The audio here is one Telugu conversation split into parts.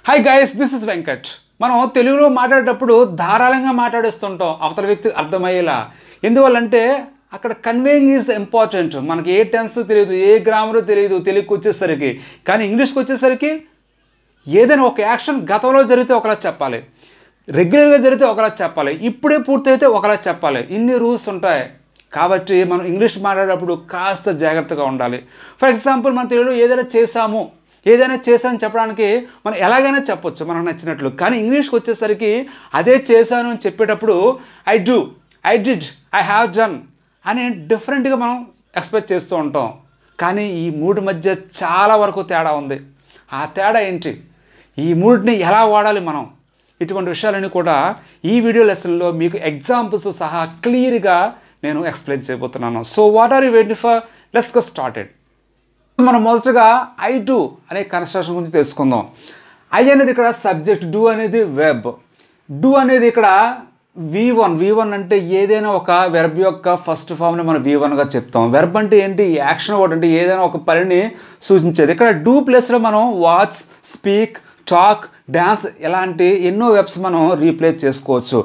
Hi guys, this is Venkat. మనం తెలుగులో మాట్లాడేటప్పుడు ధారాళంగా మాట్లాడేస్తుంటాం అవతల వ్యక్తికి అర్థమయ్యేలా. ఎందువల్లంటే అక్కడ కన్వేయింగ్ ఈజ్ ఇంపార్టెంట్. మనకి ఏ టెన్స్ తెలియదు, ఏ గ్రామర్ తెలియదు తెలుగుకి వచ్చేసరికి. కానీ ఇంగ్లీష్కి వచ్చేసరికి ఏదైనా ఒక యాక్షన్ గతంలో జరిగితే ఒకలా చెప్పాలి, రెగ్యులర్గా జరిగితే ఒకలా చెప్పాలి, ఇప్పుడే పూర్తయితే ఒకలా చెప్పాలి. ఇన్ని రూల్స్ ఉంటాయి. కాబట్టి మనం ఇంగ్లీష్ మాట్లాడేటప్పుడు కాస్త జాగ్రత్తగా ఉండాలి. ఫర్ ఎగ్జాంపుల్, మన తెలుగులో ఏదైనా చేశాను చెప్పడానికి మనం ఎలాగైనా చెప్పొచ్చు మనకు నచ్చినట్లు. కానీ ఇంగ్లీష్కి వచ్చేసరికి అదే చేశాను అని చెప్పేటప్పుడు I do, I did, I have done అని డిఫరెంట్గా మనం ఎక్స్పెక్ట్ చేస్తూ ఉంటాం. కానీ ఈ మూడు మధ్య చాలా వరకు తేడా ఉంది. ఆ తేడా ఏంటి, ఈ మూడిని ఎలా వాడాలి మనం, ఇటువంటి విషయాలన్నీ కూడా ఈ వీడియో లెసన్లో మీకు ఎగ్జాంపుల్స్తో సహా క్లియర్గా నేను ఎక్స్ప్లెయిన్ చేయబోతున్నాను. So what are you waiting for? Let's get started. మనం మొదటగా ఐ డూ అనే కన్స్ట్రక్షన్ గురించి తెలుసుకుందాం. ఐ అనేది ఇక్కడ సబ్జెక్ట్, డూ అనేది వెర్బ్. డూ అనేది ఇక్కడ V1 అంటే ఏదైనా ఒక వెర్బ్ యొక్క ఫస్ట్ ఫామ్ని మనం V1గా చెప్తాం. వెర్బ్ అంటే ఏంటి? యాక్షన్ వర్డ్, అంటే ఏదైనా ఒక పనిని సూచించేది. ఇక్కడ డూ ప్లేస్లో మనం వాచ్, స్పీక్, టాక్, డ్యాన్స్ ఇలాంటి ఎన్నో వెబ్స్ మనం రీప్లేస్ చేసుకోవచ్చు.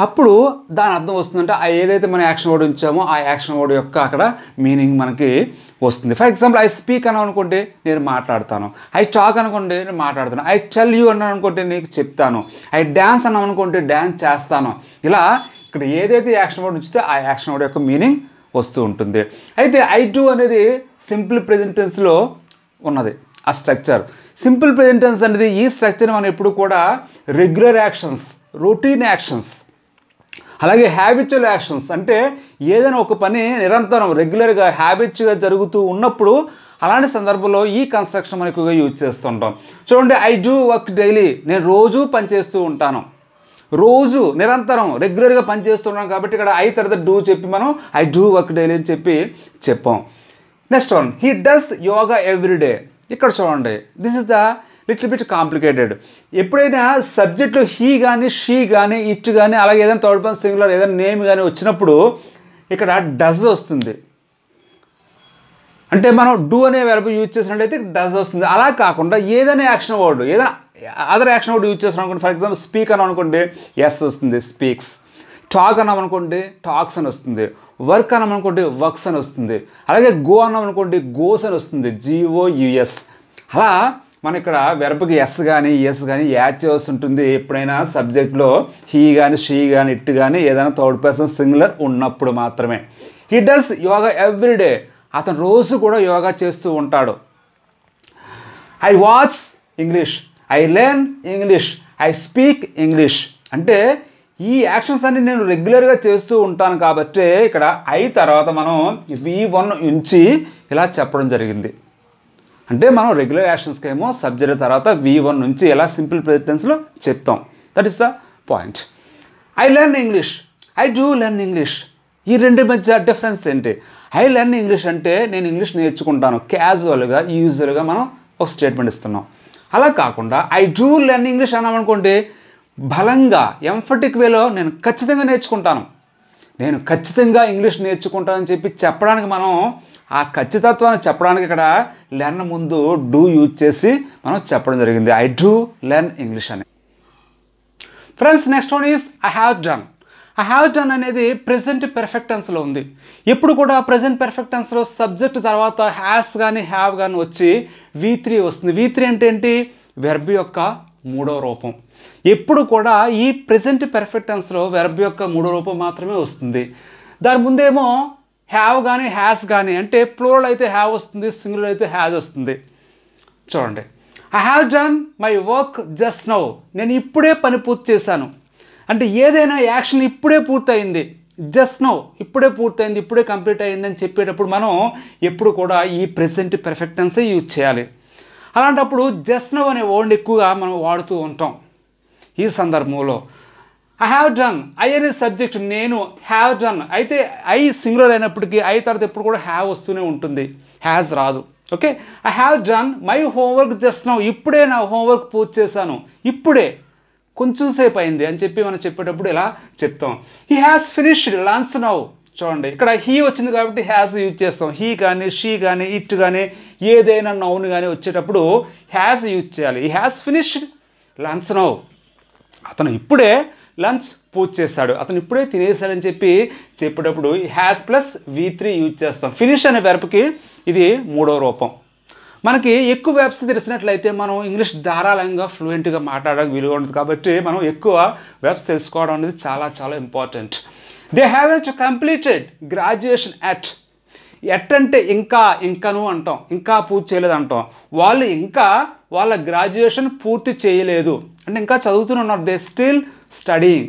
అప్పుడు దాని అర్థం వస్తుందంటే ఏదైతే మనం యాక్షన్ వర్డ్ ఉంచామో ఆ యాక్షన్ వర్డ్ యొక్క అక్కడ మీనింగ్ మనకి వస్తుంది. ఫర్ ఎగ్జాంపుల్, ఐ స్పీక్ అని అనుకుంటే నేను మాట్లాడతాను, ఐ టాక్ అనుకుంటే నేను మాట్లాడతాను, ఐ టెల్ యూ అన్నాను అనుకుంటే నీకు చెప్తాను, ఐ డ్యాన్స్ అన్నాను అనుకుంటే డ్యాన్స్ చేస్తాను. ఇలా ఇక్కడ ఏదైతే యాక్షన్ వర్డ్ ఉంచితే ఆ యాక్షన్ వర్డ్ యొక్క మీనింగ్ వస్తూ ఉంటుంది. అయితే ఐ డూ అనేది సింపుల్ ప్రెజెంట్ టెన్స్లో ఉన్నది ఆ స్ట్రక్చర్. సింపుల్ ప్రెజెంట్ టెన్స్ అనేది ఈ స్ట్రక్చర్ మనం ఎప్పుడు కూడా రెగ్యులర్ యాక్షన్స్, రొటీన్ యాక్షన్స్, అలాగే హ్యాబిచువల్ యాక్షన్స్, అంటే ఏదైనా ఒక పని నిరంతరం రెగ్యులర్గా హ్యాబిట్గా జరుగుతూ ఉన్నప్పుడు అలాంటి సందర్భంలో ఈ కన్స్ట్రక్షన్ మనం ఎక్కువగా యూజ్ చేస్తుంటాం. చూడండి, ఐ డూ వర్క్ డైలీ, నేను రోజు పనిచేస్తూ ఉంటాను. రోజు నిరంతరం రెగ్యులర్గా పనిచేస్తున్నాం కాబట్టి ఇక్కడ ఐ తర్వాత డూ చెప్పి మనం ఐ డూ వర్క్ డైలీ అని చెప్పాం. Next one, he does yoga everyday. ఇక్కడ చూడండి, this is the little bit complicated. ఎప్పుడైనా సబ్జెక్ట్లో హీ కానీ, షీ కానీ, ఇట్ కానీ, అలాగే ఏదైనా థర్డ్ పర్సన్ సింగులర్ ఏదైనా నేమ్ కానీ వచ్చినప్పుడు ఇక్కడ డస్ వస్తుంది. అంటే మనం డూ అనే వెర్బ్ యూజ్ చేసినట్టయితే డస్ వస్తుంది. అలా కాకుండా ఏదైనా యాక్షన్ వర్డ్, ఏదైనా అదర్ యాక్షన్ వర్డ్ యూజ్ చేస్తున్నాం అనుకోండి. ఫర్ ఎగ్జాంపుల్, స్పీక్ అని అనుకోండి, ఎస్ వస్తుంది, స్పీక్స్. టాక్ అన్నాం అనుకోండి, టాక్స్ అని వస్తుంది. వర్క్ అన్నాం అనుకోండి, వర్క్స్ అని వస్తుంది. అలాగే గో అన్నాం అనుకోండి, గోస్ అని వస్తుంది, GOUS. అలా మన ఇక్కడ వెర్బ్కి ఎస్ కానీ ఎస్ కానీ యాడ్ చేయాల్సి ఉంటుంది ఎప్పుడైనా సబ్జెక్ట్లో హీ కానీ, షీ కానీ, ఇట్ కానీ ఏదైనా థర్డ్ పర్సన్ సింగులర్ ఉన్నప్పుడు మాత్రమే. హీ డస్ యోగా ఎవ్రీడే, అతను రోజు కూడా యోగా చేస్తూ ఉంటాడు. I watch English, I learn English, I speak English. అంటే ఈ యాక్షన్స్ అన్ని నేను రెగ్యులర్గా చేస్తూ ఉంటాను కాబట్టి ఇక్కడ ఐ తర్వాత మనం V1 ఉంచి ఇలా చెప్పడం జరిగింది. అంటే మనం రెగ్యులర్ యాక్షన్స్కి ఏమో సబ్జెక్ట్ తర్వాత V1 నుంచి ఇలా సింపుల్ ప్రెజెంట్ టెన్స్లో చెప్తాం. That is the point. I learn English, I do learn English. ఈ రెండు మధ్య డిఫరెన్స్ ఏంటి? ఐ లెర్న్ ఇంగ్లీష్ అంటే నేను ఇంగ్లీష్ నేర్చుకుంటాను, క్యాజువల్గా యూజువల్గా మనం ఒక స్టేట్మెంట్ ఇస్తున్నాం. అలా కాకుండా ఐ డూ లెర్న్ ఇంగ్లీష్ అన్నామనుకోండి, బలంగా ఎంఫటిక్ వేలో నేను ఖచ్చితంగా నేర్చుకుంటాను, నేను ఖచ్చితంగా ఇంగ్లీష్ నేర్చుకుంటానని చెప్పి చెప్పడానికి మనం ఆ ఖచ్చితత్వాన్ని చెప్పడానికి ఇక్కడ లెర్న్ ముందు డూ యూజ్ చేసి మనం చెప్పడం జరిగింది. ఐ డూ లెర్న్ ఇంగ్లీష్ అని. Friends, next one is I have done. I have done అనేది ప్రెజెంట్ పెర్ఫెక్ట్ టెన్స్లో ఉంది. ఎప్పుడు కూడా ప్రెజెంట్ పెర్ఫెక్ట్ టెన్స్లో సబ్జెక్ట్ తర్వాత హ్యాస్ కానీ హ్యావ్ కానీ వచ్చి V3 వస్తుంది. V3 అంటే ఏంటి? వెర్బ్ యొక్క మూడో రూపం. ఎప్పుడు కూడా ఈ ప్రెజెంట్ పెర్ఫెక్ట్ టెన్స్లో వెర్బ్ యొక్క మూడో రూపం మాత్రమే వస్తుంది. దాని ముందేమో హ్యావ్ కానీ హ్యాస్ కానీ, అంటే ప్లూరల్ అయితే హ్యావ్ వస్తుంది, సింగులర్ అయితే హ్యాజ్ వస్తుంది. చూడండి, I have done my work just now, నేను ఇప్పుడే పని పూర్తి చేశాను. అంటే ఏదైనా యాక్షన్ ఇప్పుడే పూర్తయింది, జస్ట్ నౌ ఇప్పుడే పూర్తయింది, ఇప్పుడే కంప్లీట్ అయింది అని చెప్పేటప్పుడు మనం ఎప్పుడు కూడా ఈ ప్రెజెంట్ పెర్ఫెక్ట్ టెన్సే యూజ్ చేయాలి. అలాంటప్పుడు జస్ట్ నౌ అనే వర్డ్ ఎక్కువగా మనం వాడుతూ ఉంటాం. ఈ సందర్భంలో ఐ హ్యావ్ డన్, ఐ అనే సబ్జెక్ట్, నేను హ్యావ్ డన్. అయితే ఐ సింగులర్ అయినప్పటికీ ఐ తర్వాత ఎప్పుడు కూడా హ్యావ్ వస్తూనే ఉంటుంది, హ్యాజ్ రాదు. Okay, I have done my homework just now, ఇప్పుడే నా హోంవర్క్ పూర్తి చేశాను, ఇప్పుడే కొంచెం సేపు అయింది అని చెప్పి మనం చెప్పేటప్పుడు ఇలా చెప్తాం. He has finished lunch now. చూడండి, ఇక్కడ హీ వచ్చింది కాబట్టి హ్యాస్ యూజ్ చేస్తాం. హీ కానీ, షీ కానీ, ఇట్ కానీ ఏదైనా నౌన్ కానీ వచ్చేటప్పుడు హ్యాస్ యూజ్ చేయాలి. He has finished lunch now. అతను ఇప్పుడే లంచ్ పూర్తి చేశాడు, అతను ఇప్పుడే తినేసాడని చెప్పేటప్పుడు హ్యాస్ ప్లస్ V3 యూజ్ చేస్తాం. ఫినిష్ అనే వెర్బ్కి ఇది 3వ రూపం. మనకి ఎక్కువ వెర్బ్స్ తెలిసినట్లయితే మనం ఇంగ్లీష్ ధారాళంగా ఫ్లూయెంట్గా మాట్లాడడానికి వీలుగా ఉంటుంది. కాబట్టి మనం ఎక్కువ వెర్బ్స్ తెలుసుకోవడం అనేది చాలా చాలా important. They haven't completed graduation at. At అంటే ఇంకాను అంటాం, ఇంకా పూర్తి చేయలేదు అంటాం. వాళ్ళు ఇంకా వాళ్ళ గ్రాడ్యుయేషన్ పూర్తి చేయలేదు అంటే ఇంకా చదువుతూనే ఉన్నారు. They still studying,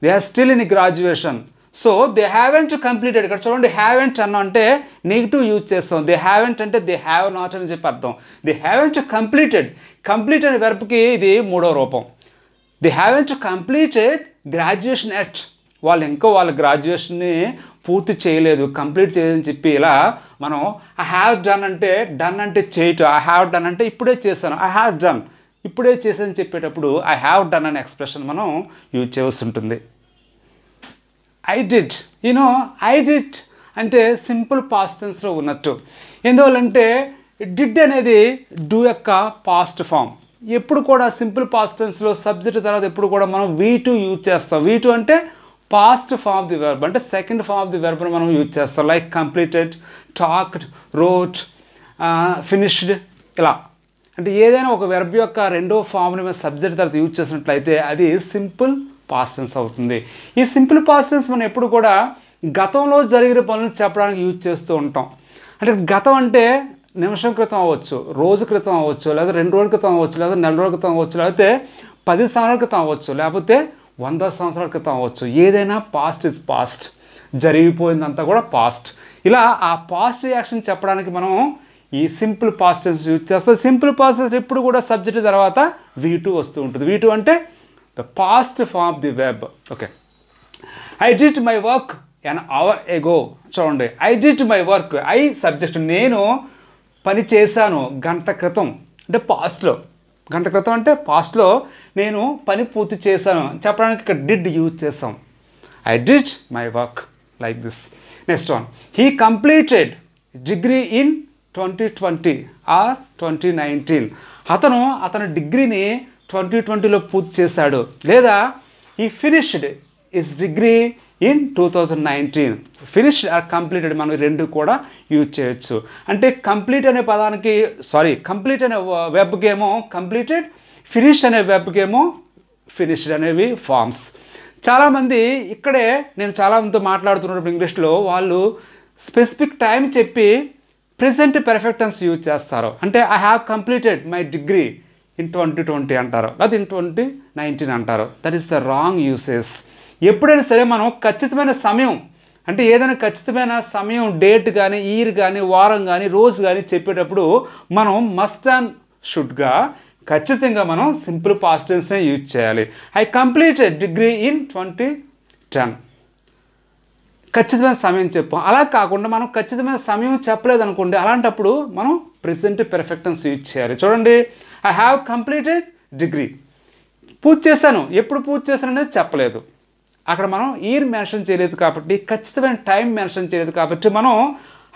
they are still in graduation. So they haven't completed. ఇక్కడ చూడండి, హ్యావెంట్ అన్న అంటే నెగిటివ్ యూజ్ చేస్తాం. దే హ్యావెంట్ అంటే దే హ్యావ్ నాట్ అని చెప్పి అర్థం. They haven't completed. కంప్లీట్ అనే వెర్బ్కి ఇది 3వ రూపం. They haven't completed graduation at. వాళ్ళు ఇంకా వాళ్ళ గ్రాడ్యుయేషన్ని పూర్తి చేయలేదు, కంప్లీట్ చేయలేదని చెప్పి ఇలా మనం ఐ హ్యావ్ డన్ అంటే చేయటం. ఐ హ్యావ్ డన్ అంటే ఇప్పుడే చేశాను. ఐ హ్యావ్ డన్ ఇప్పుడే చేశానని చెప్పేటప్పుడు ఐ హ్యావ్ డన్ అనే ఎక్స్ప్రెషన్ మనం యూజ్ చేయవలసి ఉంటుంది. ఐ డిడ్, ఐ డిడ్ అంటే సింపుల్ పాస్ట్ టెన్స్లో ఉన్నట్టు. ఎందువల్లంటే డిడ్ అనేది డూ యొక్క పాస్ట్ ఫామ్. ఎప్పుడు కూడా సింపుల్ పాస్ట్ టెన్స్లో సబ్జెక్ట్ తర్వాత ఎప్పుడు కూడా మనం V2 యూజ్ చేస్తాం. V2 అంటే past form of the verb, అంటే సెకండ్ ఫామ్ ఆఫ్ ది వెర్బ్ని మనం యూజ్ చేస్తాం. Like completed, talked, wrote, finished ఇలా. అంటే ఏదైనా ఒక వెర్బ్ యొక్క 2వ ఫామ్ని మనం సబ్జెక్ట్ తర్వాత యూజ్ చేసినట్లయితే అది సింపుల్ పాస్ట్ టెన్స్ అవుతుంది. ఈ సింపుల్ పాస్ట్ టెన్స్ మనం ఎప్పుడు కూడా గతంలో జరిగిన పనులు చెప్పడానికి యూజ్ చేస్తూ ఉంటాం. అంటే గతం అంటే నిమిషం క్రితం అవ్వచ్చు, రోజు క్రితం అవ్వచ్చు, లేదా 2 రోజుల క్రితం అవ్వచ్చు, లేదా నెల రోజుల క్రితం అవ్వచ్చు, లేకపోతే 10 సంవత్సరాల క్రితం అవ్వచ్చు, లేకపోతే 100 సంవత్సరాల క్రితం అవ్వచ్చు. ఏదైనా పాస్ట్ ఇస్ పాస్ట్, జరిగిపోయిందంతా కూడా పాస్ట్. ఇలా ఆ పాస్ట్ రియాక్షన్ చెప్పడానికి మనం ఈ సింపుల్ పాస్ట్ టెన్స్ యూజ్ చేస్తాం. సింపుల్ పాస్ట్ టెన్స్ ఎప్పుడు కూడా సబ్జెక్ట్ తర్వాత V2 వస్తూ ఉంటుంది. V2 అంటే the past form of the verb. Okay, I did my work an hour ago. చూడండి, I did my work. I subject, నేను పని చేశాను గంట క్రితం అంటే పాస్ట్లో. గంట క్రితం అంటే పాస్ట్లో నేను పని పూర్తి చేశాను చెప్పడానికి ఇక్కడ డిడ్ యూజ్ చేస్తాం. I did my work like this. Next one, he completed degree in 2020 or 2019. అతను డిగ్రీని 2020లో పూర్తి చేశాడు, లేదా he finished his degree in 2019. Finished or completed మనం 2 కూడా యూజ్ చేయొచ్చు. అంటే కంప్లీట్ అనే పదానికి కంప్లీట్ అనే వెబ్కి ఏమో కంప్లీటెడ్, ఫినిష్ అనే వెబ్కి ఏమో ఫినిష్డ్ అనేవి ఫార్మ్స్. చాలామంది ఇక్కడే నేను చాలామందితో మాట్లాడుతున్నప్పుడు ఇంగ్లీష్లో వాళ్ళు స్పెసిఫిక్ టైం చెప్పి ప్రెజెంట్ పర్ఫెక్ట్ టెన్స్ యూజ్ చేస్తారు. అంటే I have completed my degree in 2020 అంటారు, లేదా ఇన్ 2019 అంటారు. That is the wrong usage. ఎప్పుడైనా సరే మనం ఖచ్చితమైన సమయం, అంటే ఏదైనా ఖచ్చితమైన సమయం, డేట్ కానీ, ఇయర్ కానీ, వారం కానీ, రోజు కానీ చెప్పేటప్పుడు మనం మస్ట్ అండ్ షుడ్గా ఖచ్చితంగా మనం సింపుల్ పాస్ట్ టెన్స్నే యూజ్ చేయాలి. I completed degree in 2010. ఖచ్చితమైన సమయం చెప్పాం. అలా కాకుండా మనం ఖచ్చితమైన సమయం చెప్పలేదు అనుకోండి, అలాంటప్పుడు మనం ప్రెజెంట్ పర్ఫెక్ట్ టెన్స్ యూజ్ చేయాలి. చూడండి, ఐ హ్యావ్ కంప్లీటెడ్ డిగ్రీ, పూర్తి చేశాను. ఎప్పుడు పూర్తి చేశాను అనేది చెప్పలేదు. అక్కడ మనం ఇయర్ మెన్షన్ చేయలేదు కాబట్టి, ఖచ్చితమైన టైం మెన్షన్ చేయలేదు కాబట్టి మనం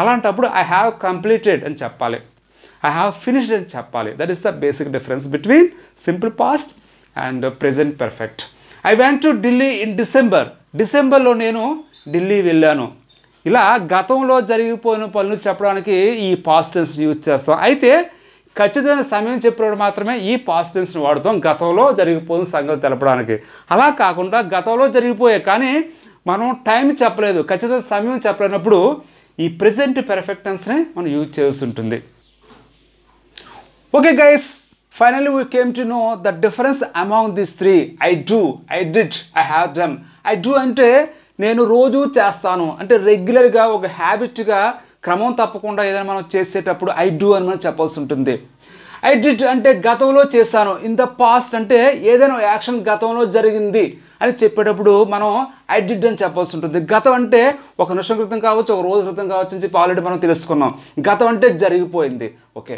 అలాంటప్పుడు ఐ హ్యావ్ కంప్లీటెడ్ అని చెప్పాలి, ఐ హ్యావ్ ఫినిష్డ్ అని చెప్పాలి. That is the basic difference between simple past and present perfect. I went to Delhi in December. డిసెంబర్లో నేను ఢిల్లీ వెళ్ళాను. ఇలా గతంలో జరిగిపోయిన పనులు చెప్పడానికి ఈ పాస్ట్ టెన్స్ యూజ్ చేస్తాం. అయితే ఖచ్చితమైన సమయం చెప్పినప్పుడు మాత్రమే ఈ పాస్ట్ టెన్స్ని వాడుతాం, గతంలో జరిగిపోయిన సంగతి తెలపడానికి. అలా కాకుండా గతంలో జరిగిపోయే కానీ మనం టైం చెప్పలేదు, ఖచ్చితమైన సమయం చెప్పలేనప్పుడు ఈ ప్రెజెంట్ పర్ఫెక్ట్ టెన్స్ని మనం యూజ్ చేయాల్సి ఉంటుంది. Okay guys, finally we came to know the difference among this 3. I do, I did, I have done. I do అంటే నేను రోజు చేస్తాను, అంటే రెగ్యులర్గా ఒక హ్యాబిట్గా క్రమం తప్పకుండా ఏదైనా మనం చేసేటప్పుడు ఐ డూ అని మనం చెప్పాల్సి ఉంటుంది. ఐ డిడ్ అంటే గతంలో చేశాను. ఇన్ ద పాస్ట్ అంటే ఏదైనా యాక్షన్ గతంలో జరిగింది అని చెప్పేటప్పుడు మనం ఐ డిడ్ అని చెప్పాల్సి ఉంటుంది. గతం అంటే ఒక నిమిషం క్రితం కావచ్చు, ఒక రోజు క్రితం కావచ్చు అని చెప్పి ఆల్రెడీ మనం తెలుసుకున్నాం. గతం అంటే జరిగిపోయింది. ఓకే,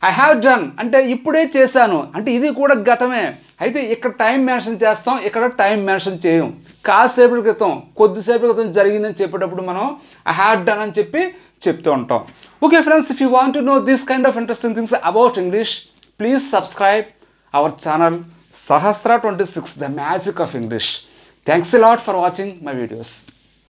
ఐ హ్యావ్ డన్ అంటే ఇప్పుడే చేశాను, అంటే ఇది కూడా గతమే. అయితే ఇక్కడ టైం మెన్షన్ చేస్తాం, ఇక్కడ టైం మెన్షన్ చేయం. కాసేపటి క్రితం, కొద్దిసేపటి క్రితం జరిగిందని చెప్పేటప్పుడు మనం ఐ హ్యావ్ డన్ అని చెప్పి చెప్తూ ఉంటాం. Okay friends, if you want to know this kind of interesting things about English, please subscribe our channel Sahastra 26, the magic of English. Thanks a lot for watching my videos.